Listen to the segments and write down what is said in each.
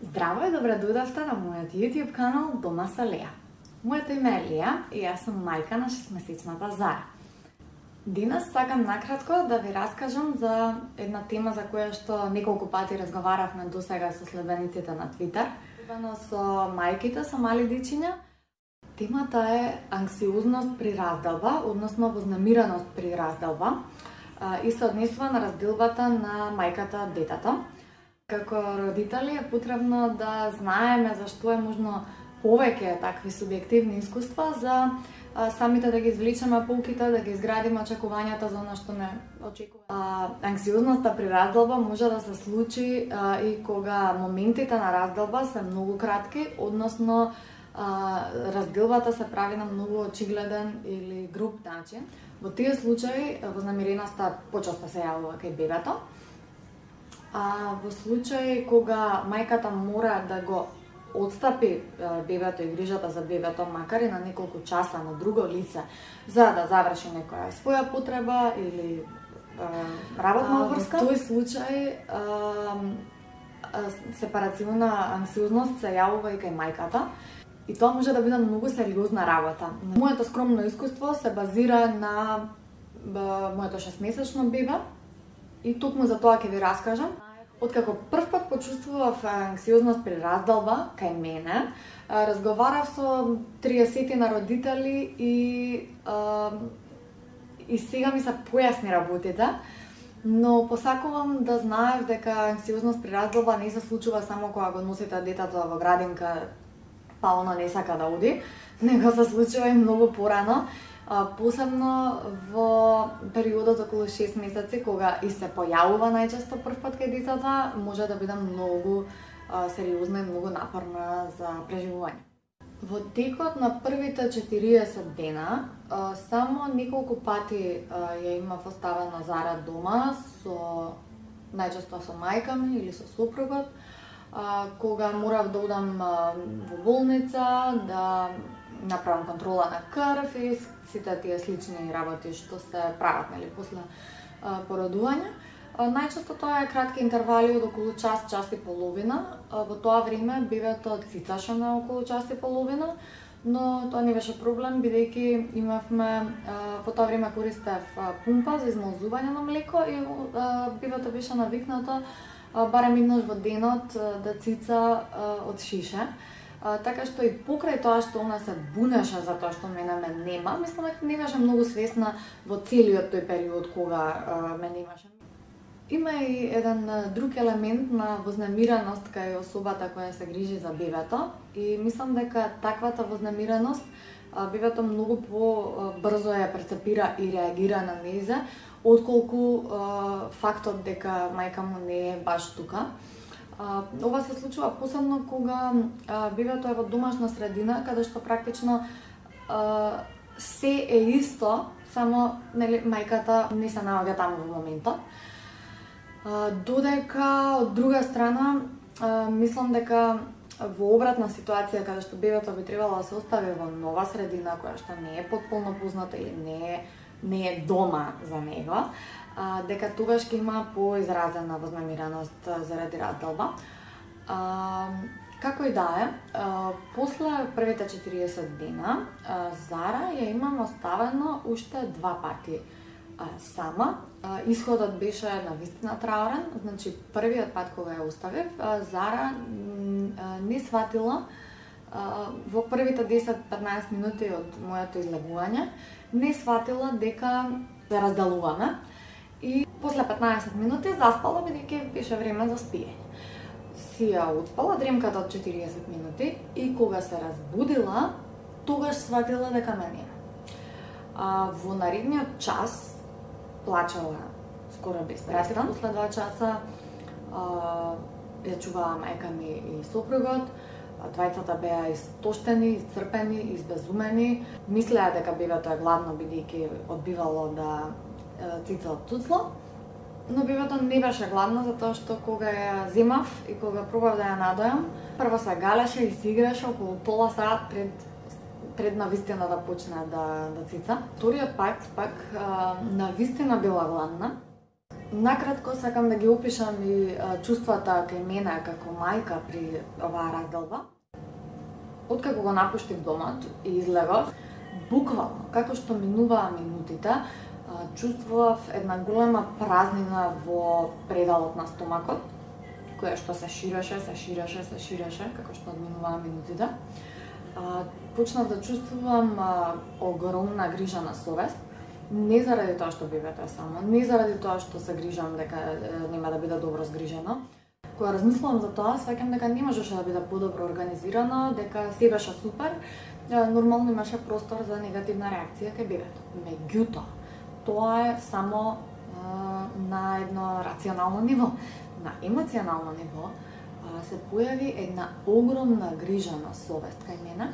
Здраво и добре дојдовте на мојот YouTube канал Дома со Леа. Моето име е Леа и јас сум мајка на 6-месечната Зара. Денес сакам накратко да ви раскажам за една тема за која што неколку пати разговаравме досега со следбениците на Twitter, особено со мајките со мали дечиња. Темата е анксиозност при разделба, односно вознемиреност при разделба и се однесува на разделбата на мајката детето. Како родители е потребно да знаеме зашто е можно повеќе такви субјективни искуства за самите да ги извлечеме поуките, да ги изградиме очекувањата за она што не очекуваме. Анксиозноста при разделба може да се случи и кога моментите на разделба се многу кратки, односно разделбата се прави на многу очигледен или груб начин. Во тие случаи вознемиреноста почесто се јавува кај бебето. Во случај кога мајката мора да го отстапи бебето и грижата за бебето, макар и на неколку часа на друго лице, за да заврши некоја своја потреба или работна обврска, во тој случај сепарациона анксиозност се јавува и кај мајката. И тоа може да биде многу сериозна работа. Моето скромно искуство се базира на моето 6-месечно бебе и токму за тоа ќе ви раскажам. Откако прв пат почувствував анксиозност при разделба кај мене, разговарав со 30 на родители и сега ми се појасни работите, но посакувам да знаев дека анксиозност при разделба не се случува само кога го носите детето во градинка, па оно не сака да оди, него се случува и многу порано. Посебно во периодот околу 6 месеци, кога и се појавува најчесто прв пат кај детето, може да биде многу сериозна и многу напорна за преживување. Во текот на првите 40 дена, само неколку пати ја имав оставено Зара дома, најчесто со мајка ми или со сопругот, кога морав да одам во болница, да направам контрола на крв и сите тие слични работи што се прават после породување. Најчесто тоа е кратки интервали од околу час, час и половина. Во тоа време бебето цицаше на околу час и половина, но тоа не беше проблем, бидејќи имавме во тоа време користев пумпа за измолзување на млеко и бебето беше навикнато барем еднаш во денот да цица од шише. Така што и покрај тоа што она се бунеше за тоа што мене ме нема, мислам дека не беше многу свесна во целиот тој период кога ме немаше. Има и еден друг елемент на вознемиреност кај особата која се грижи за бебето и мислам дека таквата вознемиреност бебето многу побрзо ја перцепира и реагира на нејзе, отколку фактот дека мајка му не е баш тука. Ова се случува посебно кога бебето е во домашна средина, каде што практично се е исто, само мајката не се наоѓа таму во моментот. Додека од друга страна, мислам дека во обратна ситуација каде што бебето би требало да се остави во нова средина која што не е потполно позната или не е дома за него, дека тогаш ќе има поизразена вознемиреност заради разделба. Како и да е, после првите 40 дена, Зара ја имам оставено уште 2 пати сама. Исходот беше навистина траурен, значи првиот пат кога ја оставив, Зара не сватила во првите 10-15 минути од моето излегување, не сватила дека се разделуваме и после 15 минути заспала бидејќи беше време за спиење. Си ја отспала дремката од 40 минути и кога се разбудила, тогаш сватила дека ме нема. Во наредниот час плачала скоро без престан. После 2 часа ја чуваа мајка ми и сопругот. Двајцата беа истоштени, исцрпени, избезумени. Мислеа дека бебето е гладно бидејќи одбивало да цица од цуцло, но бебето не беше гладно затоа што кога ја земав и кога пробав да ја надојам, прво се галеше и се играше околу пола сат пред навистина да почне да цица. Вториот пак навистина била гладна. Накратко сакам да ги опишам и чувствата кај мене како мајка при оваа разделба. Откако го напуштив домот и излегов, буквално, како што минуваа минутите, чувствував една голема празнина во предалот на стомакот, која што се ширеше, како што одминуваа минутите. Почнав да чувствувам огромна грижа на совест, не заради тоа што бебето е само, не заради тоа што се грижам дека нема да биде добро згрижено. Кога размислувам за тоа, сваќам дека не можеше да биде подобро организирано, дека се беше супер, нормално имаше простор за негативна реакција кај бебето. Меѓутоа, тоа е само на едно рационално ниво. На емоционално ниво се појави една огромна грижа на совест кај мене,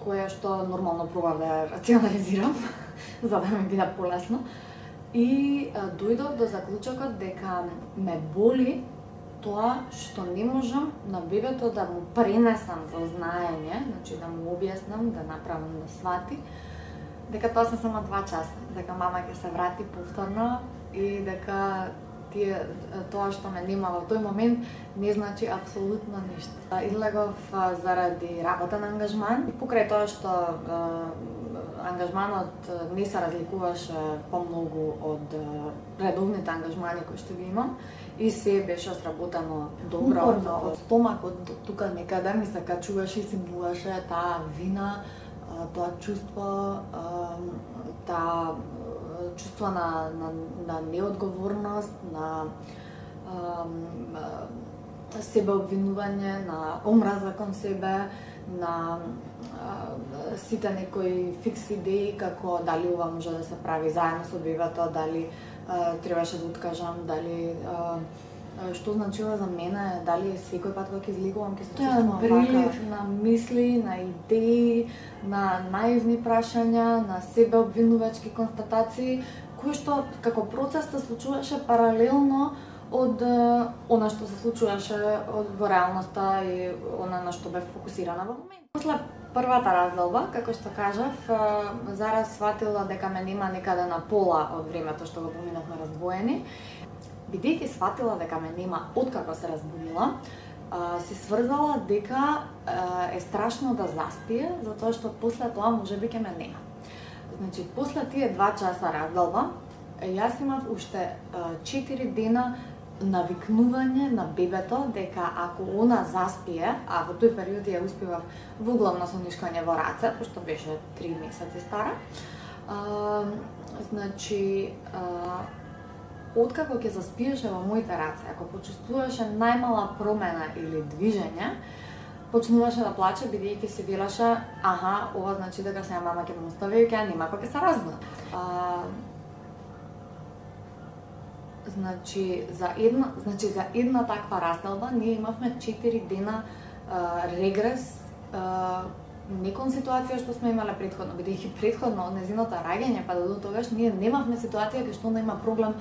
која што нормално пробав да ја рационализирам, за да ми биде полесно. И дојдов до заклучокот дека ме боли тоа што не можам на бебето да му пренесам во знаење, значи да му објаснам, да направам да свати, дека тоа се само 2 часа, дека мама ќе се врати повторно и дека тоа што ме нема во тој момент не значи апсолутно ништо. Излегов заради работен ангажман и покрај тоа што ангажманот не се разликуваше помногу од редовните ангажмани кои што ги имам и се беше сработено добро. Од стомакот тука некаде ми се качуваше и симбуваше таа вина, тоа чувство, таа чувство на неодговорност, на себеобвинување, на омраза кон себе, на сите некои фикс идеи како дали ова може да се прави заедно со бебето, дали требаше да откажам, дали што значи ова за мене, дали секој пат кога ќе излегувам ќе се чувствувам вака. Прилив на мисли, на идеи, на наивни прашања, на себеобвинувачки констатации, кои што како процес се случуваше паралелно од она што се случуваше во реалноста и она на што бев фокусирана во моментот. После првата разделба, како што кажав, зараз сватила дека ме нема некаде на пола од времето што го поминавме раздвоени. Бидејќи сватила дека ме нема откако се разбудила, се сврзала дека е страшно да заспие, затоа што после тоа можеби ќе ме нема. Значи, после тие 2 часа разделба, јас имав уште 4 дена навикнување на бебето дека ако она заспие, а во тој период ја успевав во углавно со нишкање во раце, пошто беше 3 месеци стара, значи, откако ќе заспиеше во моите раце, ако почувствуваше најмала промена или движење, почнуваше да плаче бидејќи се велеше, аха, ова значи дека сега мама ќе ме остави и ќе нема кога ќе се разбуда. Значи за една таква разделба ние имавме 4 дена регрес не кон ситуација што сме имале претходно, бидејќи претходно од незиното раѓање па до тогаш ние немавме ситуација кај што она има проблем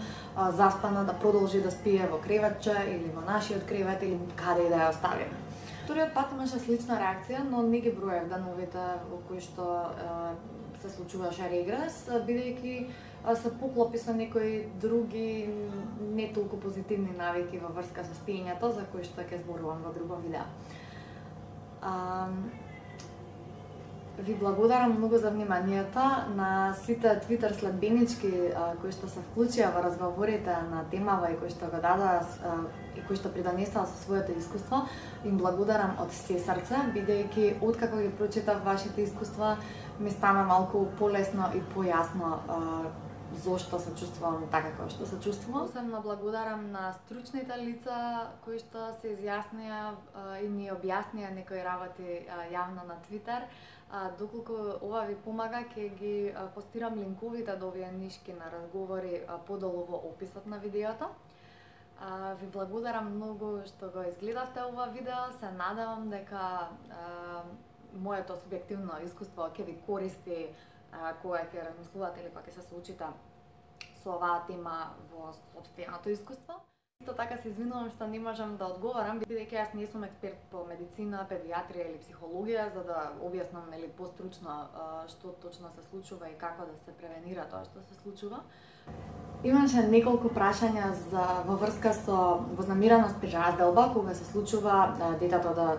заспана да продолжи да спие во креветче или во нашиот кревет или каде и да ја оставиме. Вториот пат имаше слична реакција, но не ги броев деновите во кои што се случуваше регрес, бидејќи се поклопи со некои други не толку позитивни навики во врска со спиењето, за кои што ќе зборувам во друго видео. Ви благодарам многу за вниманието, на сите Twitter следбенички кои што се вклучија во разговорите на темава и кои што го дадоа и кои што придонесоа со своето искуство. Им благодарам од се срце, бидејќи откако ги прочитав вашите искуства, ми стана малку полесно и појасно зошто се чувствувам така како што се чувствувам. Посебно благодарам на стручните лица кои што се изјаснија и ни објаснија некои работи јавно на Twitter. Доколку ова ви помага, ќе ги постирам линковите до овие нишки на разговори подолу во описот на видеото. Ви благодарам многу што го изгледавте ова видео. Се надевам дека моето субјективно искуство ќе ви користи кога ќе размислувате или кога ќе се соочите со оваа тема во сопственото искуство. Исто така се извинувам што не можам да одговарам, бидејќи јас не сум експерт по медицина, педиатрија или психологија, за да објаснам постручно што точно се случува и како да се превенира тоа што се случува. Имаше неколку прашања во врска со вознамираност при разделба, кога се случува детето да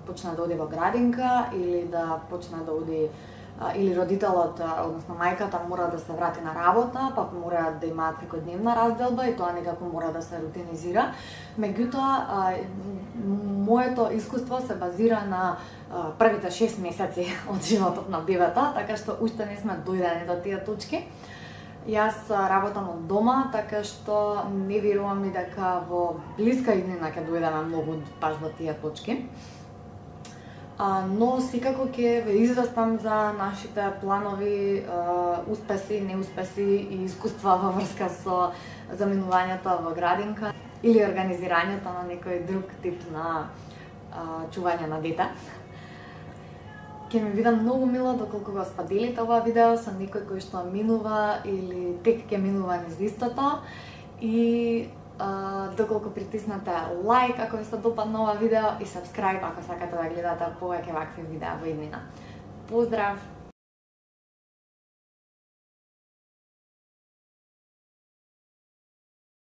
почне да оди во градинка или да почне да оди или родителот, односно мајката, мора да се врати на работа, па мора да имаат секојдневна разделба и тоа некако мора да се рутинизира. Меѓутоа, моето искуство се базира на првите 6 месеци од животот на бебето, така што уште не сме дојдени до тие точки. Јас работам од дома, така што не верувам и дека во блиска иднина ќе дојдеме многу баш до тие точки. Но секако ќе ве известам за нашите планови, успеси, неуспеси и искуства во врска со заминувањето во градинка или организирањето на некој друг тип на чување на дете. Ќе ми биде многу мило доколку го споделите ова видео со некој кој што минува или тек ќе минува низ истото и доколку притиснете лайк ако ви се допадна ова видео и subscribe ако сакате да гледате повеќе вакви видеа во иднина. Поздрав!